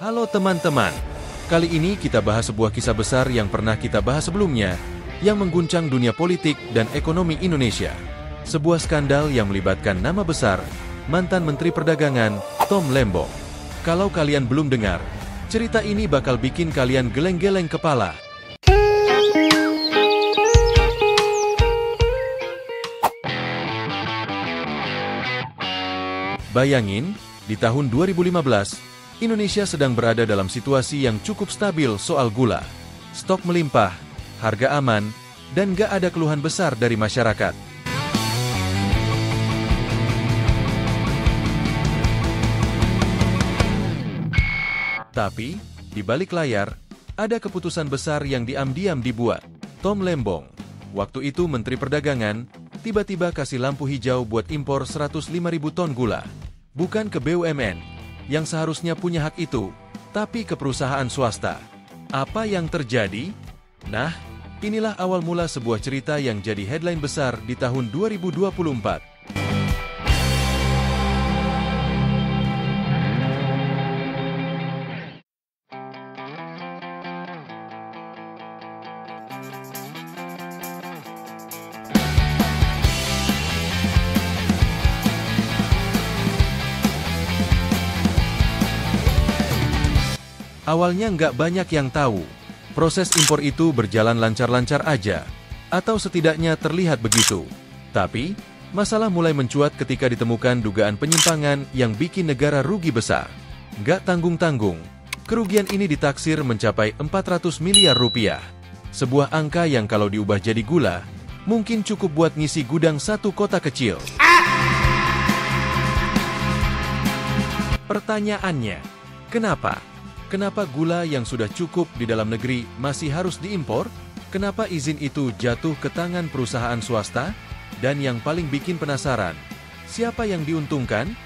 Halo teman-teman, kali ini kita bahas sebuah kisah besar yang pernah kita bahas sebelumnya, yang mengguncang dunia politik dan ekonomi Indonesia. Sebuah skandal yang melibatkan nama besar, mantan Menteri Perdagangan, Tom Lembong. Kalau kalian belum dengar, cerita ini bakal bikin kalian geleng-geleng kepala. Bayangin, di tahun 2015, Indonesia sedang berada dalam situasi yang cukup stabil soal gula. Stok melimpah, harga aman, dan gak ada keluhan besar dari masyarakat. Tapi, di balik layar, ada keputusan besar yang diam-diam dibuat. Tom Lembong, waktu itu Menteri Perdagangan, tiba-tiba kasih lampu hijau buat impor 105.000 ton gula. Bukan ke BUMN, yang seharusnya punya hak itu, tapi ke perusahaan swasta. Apa yang terjadi? Nah, inilah awal mula sebuah cerita yang jadi headline besar di tahun 2024. Awalnya nggak banyak yang tahu, proses impor itu berjalan lancar-lancar aja, atau setidaknya terlihat begitu. Tapi, masalah mulai mencuat ketika ditemukan dugaan penyimpangan yang bikin negara rugi besar. Nggak tanggung-tanggung, kerugian ini ditaksir mencapai 400 miliar rupiah. Sebuah angka yang kalau diubah jadi gula, mungkin cukup buat ngisi gudang satu kota kecil. Pertanyaannya, kenapa? Kenapa gula yang sudah cukup di dalam negeri masih harus diimpor? Kenapa izin itu jatuh ke tangan perusahaan swasta? Dan yang paling bikin penasaran, siapa yang diuntungkan?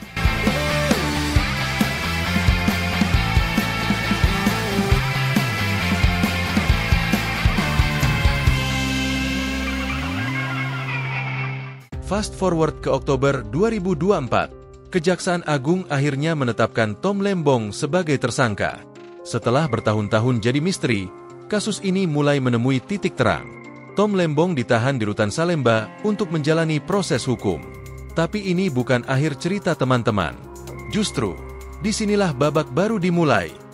Fast forward ke Oktober 2024, Kejaksaan Agung akhirnya menetapkan Tom Lembong sebagai tersangka. Setelah bertahun-tahun jadi misteri, kasus ini mulai menemui titik terang. Tom Lembong ditahan di Rutan Salemba untuk menjalani proses hukum. Tapi ini bukan akhir cerita teman-teman. Justru, disinilah babak baru dimulai.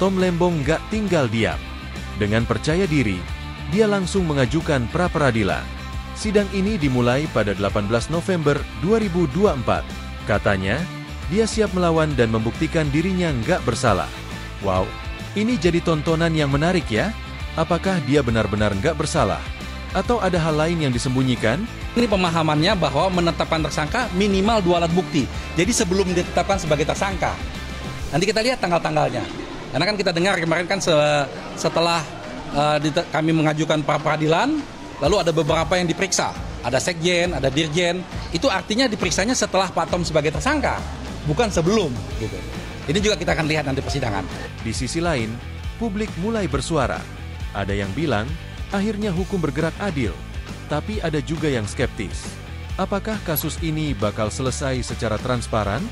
Tom Lembong nggak tinggal diam. Dengan percaya diri, dia langsung mengajukan pra-peradilan. Sidang ini dimulai pada 18 November 2024. Katanya, dia siap melawan dan membuktikan dirinya nggak bersalah. Wow, ini jadi tontonan yang menarik ya. Apakah dia benar-benar nggak bersalah? Atau ada hal lain yang disembunyikan? Ini pemahamannya bahwa menetapkan tersangka minimal 2 alat bukti. Jadi sebelum ditetapkan sebagai tersangka, nanti kita lihat tanggal-tanggalnya. Karena kan kita dengar kemarin kan setelah kami mengajukan pra-peradilan, lalu ada beberapa yang diperiksa. Ada sekjen, ada dirjen. Itu artinya diperiksanya setelah Pak Tom sebagai tersangka, bukan sebelum. Gitu. Ini juga kita akan lihat nanti persidangan. Di sisi lain, publik mulai bersuara. Ada yang bilang, akhirnya hukum bergerak adil. Tapi ada juga yang skeptis. Apakah kasus ini bakal selesai secara transparan?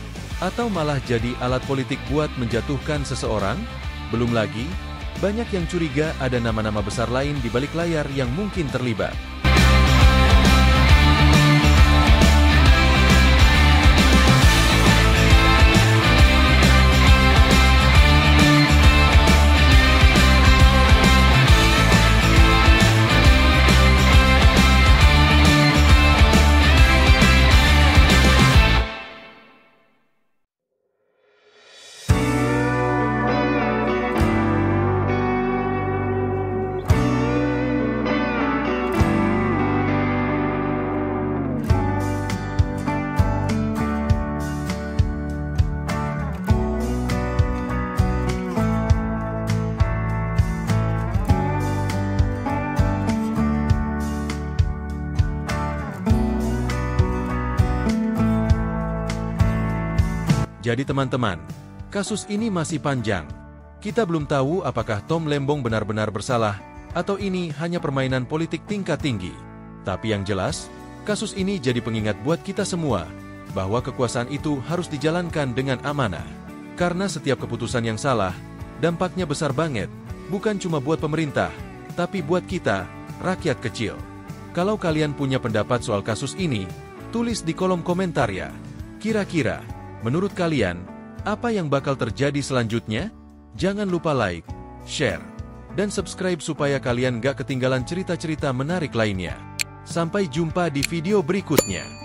Atau malah jadi alat politik buat menjatuhkan seseorang? Belum lagi, banyak yang curiga ada nama-nama besar lain di balik layar yang mungkin terlibat. Jadi teman-teman, kasus ini masih panjang. Kita belum tahu apakah Tom Lembong benar-benar bersalah, atau ini hanya permainan politik tingkat tinggi. Tapi yang jelas, kasus ini jadi pengingat buat kita semua, bahwa kekuasaan itu harus dijalankan dengan amanah. Karena setiap keputusan yang salah, dampaknya besar banget, bukan cuma buat pemerintah, tapi buat kita, rakyat kecil. Kalau kalian punya pendapat soal kasus ini, tulis di kolom komentar ya. Kira-kira, menurut kalian, apa yang bakal terjadi selanjutnya? Jangan lupa like, share, dan subscribe supaya kalian gak ketinggalan cerita-cerita menarik lainnya. Sampai jumpa di video berikutnya.